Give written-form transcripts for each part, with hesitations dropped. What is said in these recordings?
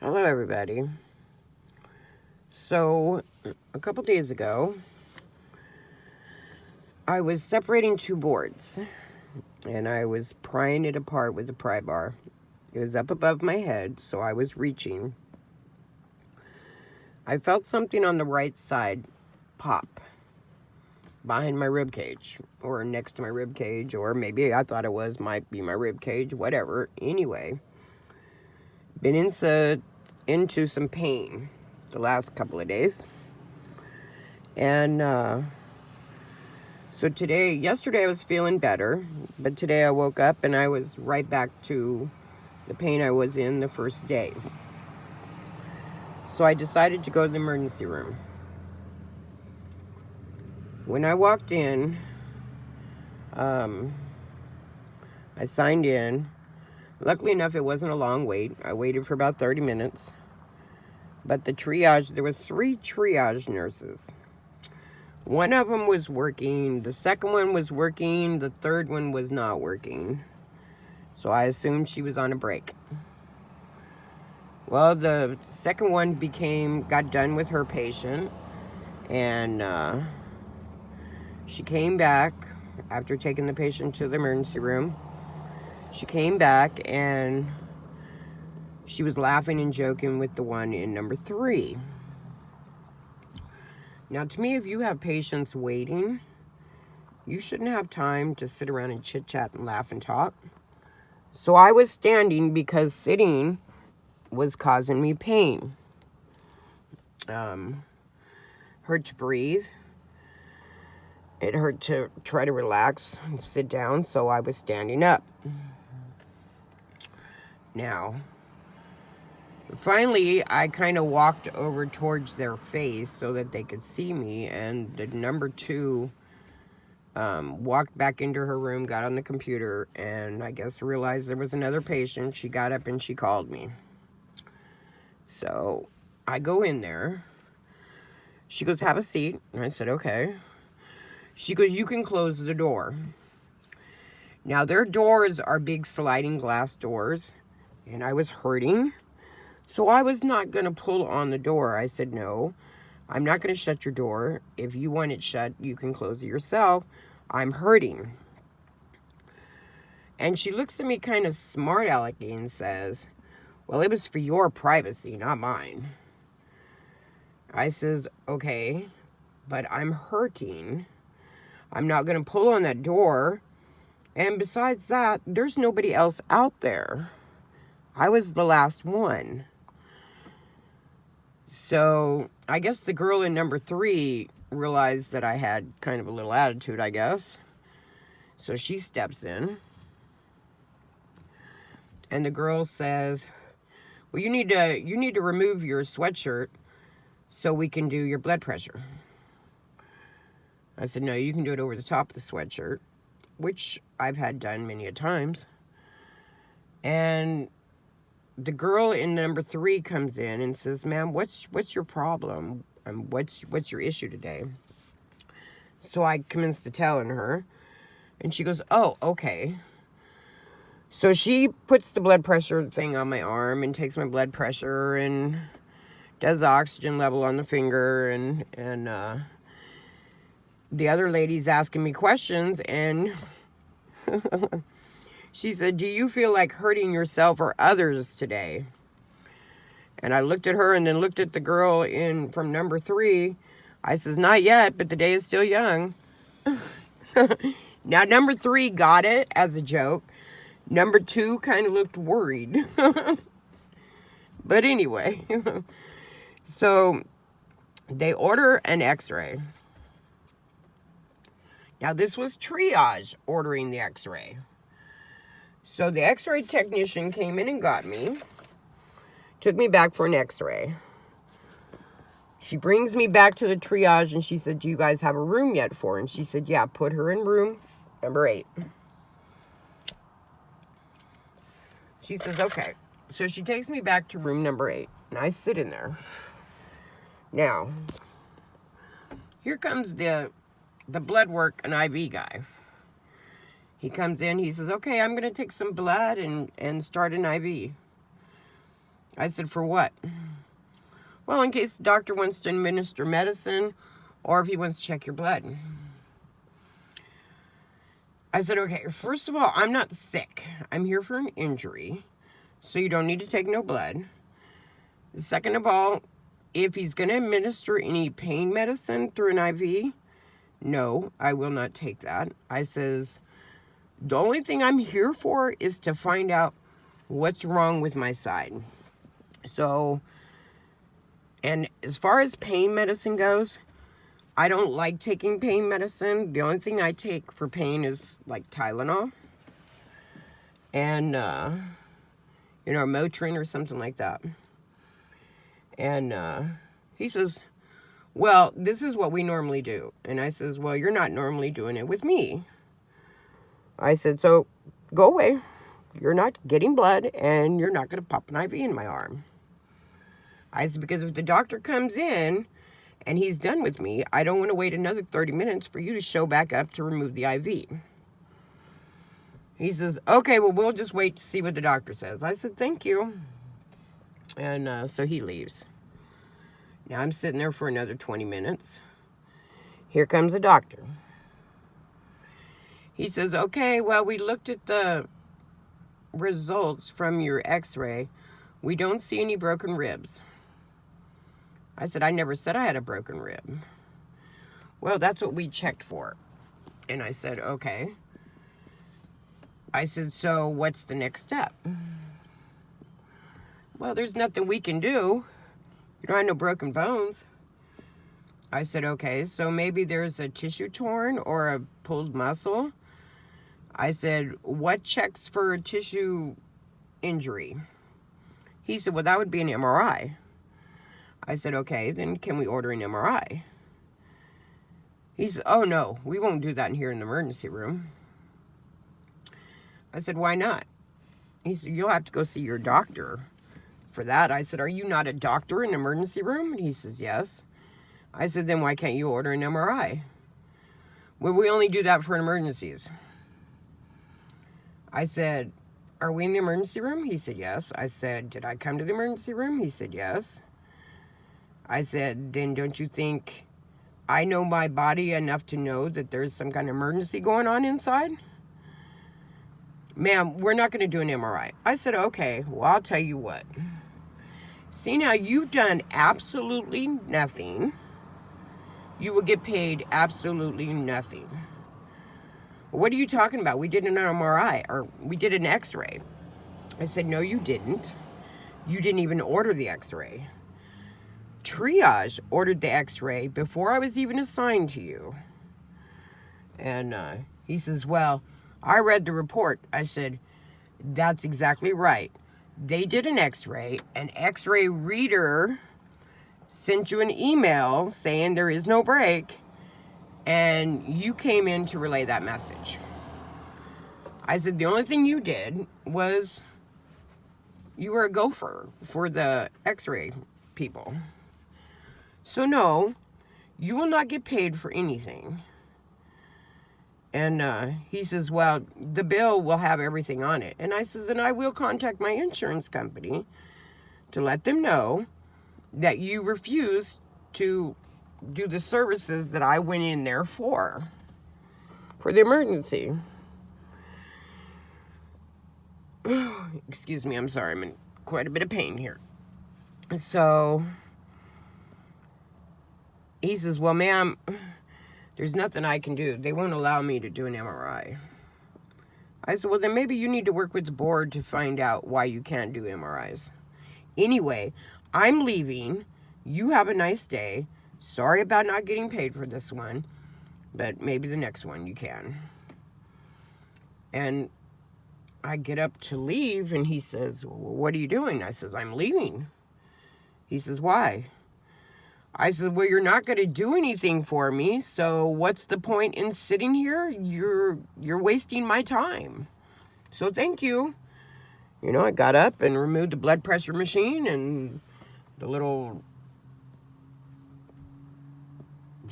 Hello, everybody. So, a couple days ago, I was separating two boards and I was prying it apart with a pry bar. It was up above my head, so I was reaching. I felt something on the right side pop behind my rib cage or next to my rib cage, or maybe I thought might be my rib cage, whatever. Anyway, been into some pain the last couple of days. And so yesterday I was feeling better, but today I woke up and I was right back to the pain I was in the first day. So I decided to go to the emergency room. When I walked in, I signed in. Luckily enough, it wasn't a long wait. I waited for about 30 minutes. But there was 3 triage nurses. One of them was working, the second one was working, the third one was not working. So I assumed she was on a break. Well, the second one got done with her patient, and she came back after taking the patient to the emergency room. She came back and she was laughing and joking with the one in number 3. Now, to me, if you have patients waiting, you shouldn't have time to sit around and chit-chat and laugh and talk. So I was standing because sitting was causing me pain. Hurt to breathe. It hurt to try to relax and sit down, so I was standing up. Now, finally, I kind of walked over towards their face so that they could see me, and the number 2 walked back into her room, got on the computer, and I guess realized there was another patient. She got up and she called me. So I go in there. She goes, "Have a seat." And I said, "Okay." She goes, "You can close the door." Now, their doors are big sliding glass doors, and I was hurting. So I was not going to pull on the door. I said, "No, I'm not going to shut your door. If you want it shut, you can close it yourself. I'm hurting." And she looks at me kind of smart alecky and says, "Well, it was for your privacy, not mine." I says, "Okay, but I'm hurting. I'm not going to pull on that door. And besides that, there's nobody else out there. I was the last one." So I guess the girl in number 3 realized that I had kind of a little attitude, I guess. So she steps in. And the girl says, "Well, you need to remove your sweatshirt so we can do your blood pressure." I said, "No, you can do it over the top of the sweatshirt," which I've had done many a times. And the girl in number 3 comes in and says, "Ma'am, what's your problem? What's your issue today?" So I commenced to telling her, and she goes, "Oh, okay." So she puts the blood pressure thing on my arm and takes my blood pressure and does the oxygen level on the finger, and the other lady's asking me questions, and she said, "Do you feel like hurting yourself or others today?" And I looked at her and then looked at the girl from number 3. I says, "Not yet, but the day is still young." Now, number 3 got it as a joke. Number 2 kind of looked worried. But anyway, so they order an x-ray. Now, this was triage ordering the x-ray. So the x-ray technician came in and got me, took me back for an x-ray. She brings me back to the triage and she said, "Do you guys have a room yet for her?" And she said, "Yeah, put her in room number 8. She says, "Okay." So she takes me back to room number 8, and I sit in there. Now, here comes the blood work and IV guy. He comes in, he says, "Okay, I'm going to take some blood and start an IV." I said, for what? Well, in case the doctor wants to administer medicine or if he wants to check your blood. I said, okay, first of all, I'm not sick. I'm here for an injury, so you don't need to take no blood. Second of all, if he's going to administer any pain medicine through an IV, no, I will not take that. I says, the only thing I'm here for is to find out what's wrong with my side. So, and as far as pain medicine goes, I don't like taking pain medicine. The only thing I take for pain is like Tylenol and, Motrin or something like that. And he says, well, this is what we normally do. And I says, well, you're not normally doing it with me. I said, so go away. You're not getting blood and you're not going to pop an IV in my arm. I said, because if the doctor comes in and he's done with me, I don't want to wait another 30 minutes for you to show back up to remove the IV. He says, okay, well, we'll just wait to see what the doctor says. I said, thank you. And so he leaves. Now I'm sitting there for another 20 minutes. Here comes the doctor. He says, okay, well, we looked at the results from your x-ray. We don't see any broken ribs. I said, I never said I had a broken rib. Well, that's what we checked for. And I said, okay. I said, so what's the next step? Well, there's nothing we can do. You don't have no broken bones. I said, okay, so maybe there's a tissue torn or a pulled muscle. I said, what checks for a tissue injury? He said, well, that would be an MRI. I said, okay, then can we order an MRI? He said, oh, no, we won't do that in here in the emergency room. I said, why not? He said, you'll have to go see your doctor for that. I said, are you not a doctor in the emergency room? And he says, yes. I said, then why can't you order an MRI? Well, we only do that for emergencies. I said, are we in the emergency room? He said, yes. I said, did I come to the emergency room? He said, yes. I said, then don't you think I know my body enough to know that there's some kind of emergency going on inside? Ma'am, we're not going to do an MRI. I said, okay, well, I'll tell you what. See, now you've done absolutely nothing. You will get paid absolutely nothing. What are you talking about? We did an MRI, or we did an x-ray. I said, no, you didn't. You didn't even order the x-ray. Triage ordered the x-ray before I was even assigned to you. And he says, well, I read the report. I said, that's exactly right. They did an x-ray. An x-ray reader sent you an email saying there is no break, and you came in to relay that message. I said, the only thing you did was you were a gopher for the x-ray people. So no, you will not get paid for anything. And he says, well, the bill will have everything on it. And I says, and I will contact my insurance company to let them know that you refuse to do the services that I went in there for the emergency. Excuse me, I'm sorry, I'm in quite a bit of pain here. So he says, well, ma'am, there's nothing I can do. They won't allow me to do an MRI. I said, well, then maybe you need to work with the board to find out why you can't do MRIs. Anyway, I'm leaving. You have a nice day. Sorry about not getting paid for this one, but maybe the next one you can. And I get up to leave, and he says, well, what are you doing? I says, I'm leaving. He says, why? I said, well, you're not going to do anything for me, so what's the point in sitting here? You're wasting my time. So thank you. You know, I got up and removed the blood pressure machine and the little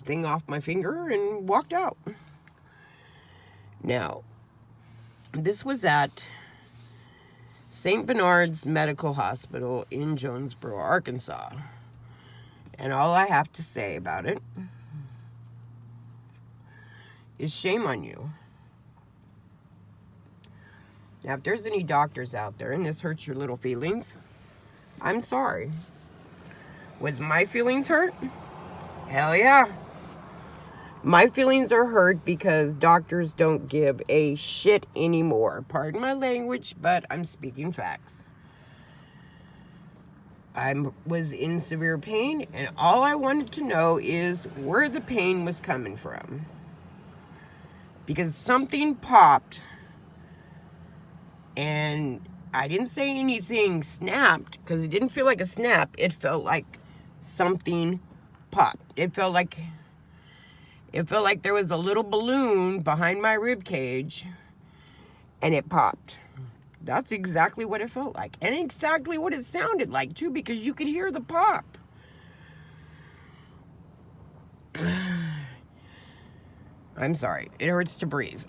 thing off my finger and walked out. Now, this was at St. Bernard's Medical Hospital in Jonesboro, Arkansas. And all I have to say about it is shame on you. Now, if there's any doctors out there and this hurts your little feelings, I'm sorry. Was my feelings hurt? Hell yeah. My feelings are hurt because doctors don't give a shit anymore. Pardon my language, but I'm speaking facts. I was in severe pain, and all I wanted to know is where the pain was coming from. Because something popped, and I didn't say anything snapped, because it didn't feel like a snap. It felt like something popped. It felt like there was a little balloon behind my rib cage, and it popped. That's exactly what it felt like, and exactly what it sounded like too, because you could hear the pop. I'm sorry, it hurts to breathe.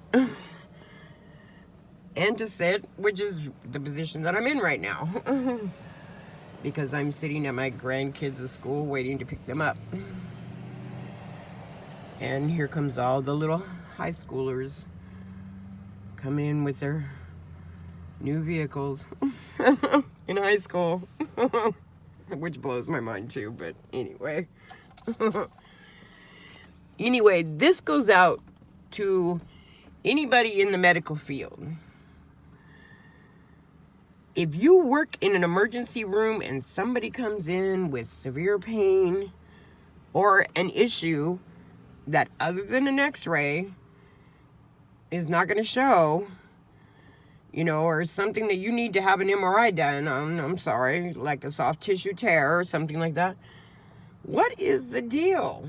And to sit, which is the position that I'm in right now. Because I'm sitting at my grandkids' school waiting to pick them up. And here comes all the little high schoolers coming in with their new vehicles in high school. Which blows my mind too, but anyway. Anyway, this goes out to anybody in the medical field. If you work in an emergency room and somebody comes in with severe pain or an issue that other than an x-ray is not going to show, you know, or something that you need to have an MRI done on, I'm sorry, like a soft tissue tear or something like that, what is the deal?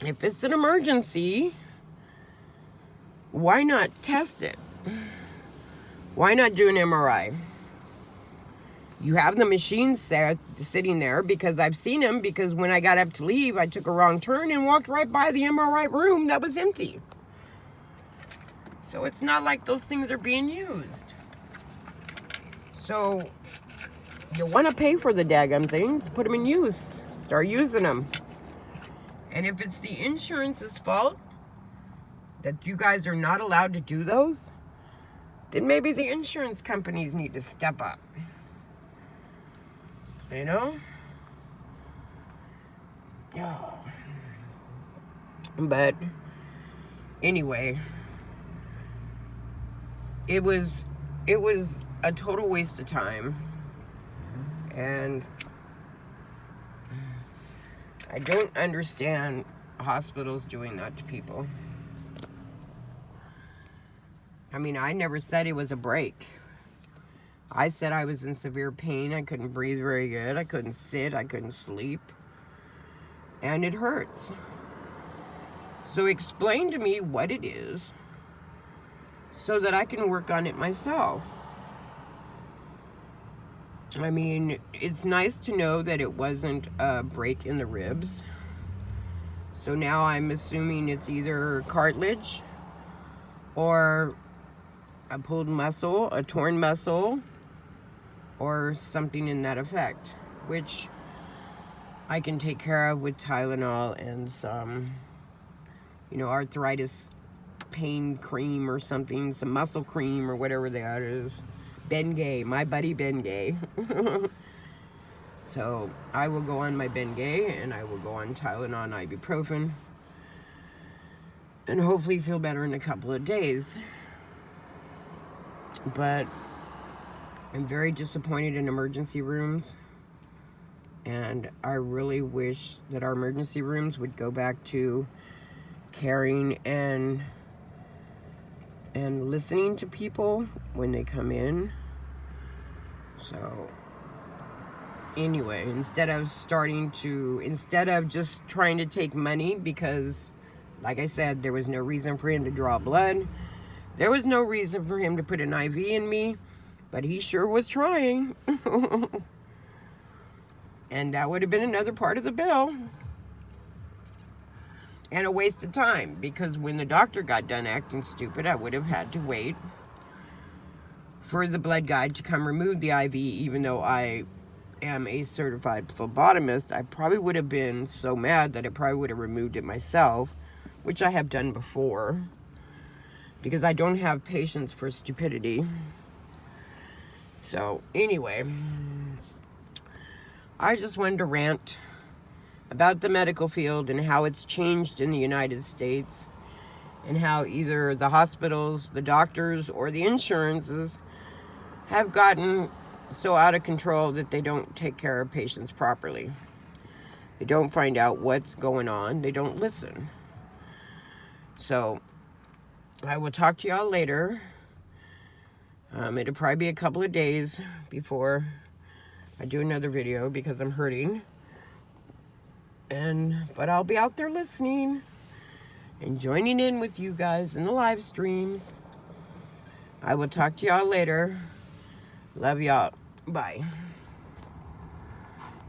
If it's an emergency, why not test it? Why not do an MRI? You have the machines sitting there, because I've seen them, because when I got up to leave, I took a wrong turn and walked right by the MRI room that was empty. So it's not like those things are being used. So you want to pay for the daggum things, put them in use. Start using them. And if it's the insurance's fault that you guys are not allowed to do those, then maybe the insurance companies need to step up. You know? Oh. But anyway, it was a total waste of time. And I don't understand hospitals doing that to people. I mean, I never said it was a break. I said I was in severe pain. I couldn't breathe very good. I couldn't sit. I couldn't sleep. And it hurts. So explain to me what it is so that I can work on it myself. I mean, it's nice to know that it wasn't a break in the ribs. So now I'm assuming it's either cartilage or a pulled muscle, a torn muscle, or something in that effect, which I can take care of with Tylenol and some, you know, arthritis pain cream or something, some muscle cream or whatever that is. Bengay, my buddy Bengay. So I will go on my Bengay and I will go on Tylenol and ibuprofen and hopefully feel better in a couple of days. But I'm very disappointed in emergency rooms, and I really wish that our emergency rooms would go back to caring and listening to people when they come in. So anyway, instead of just trying to take money, because like I said, there was no reason for him to draw blood. There was no reason for him to put an IV in me, but he sure was trying. And that would have been another part of the bill. And a waste of time, because when the doctor got done acting stupid, I would have had to wait for the blood guide to come remove the IV, even though I am a certified phlebotomist. I probably would have been so mad that I probably would have removed it myself, which I have done before, because I don't have patience for stupidity. So anyway, I just wanted to rant about the medical field and how it's changed in the United States, and how either the hospitals, the doctors, or the insurances have gotten so out of control that they don't take care of patients properly. They don't find out what's going on. They don't listen. So I will talk to y'all later. It'll probably be a couple of days before I do another video because I'm hurting. But I'll be out there listening and joining in with you guys in the live streams. I will talk to y'all later. Love y'all. Bye.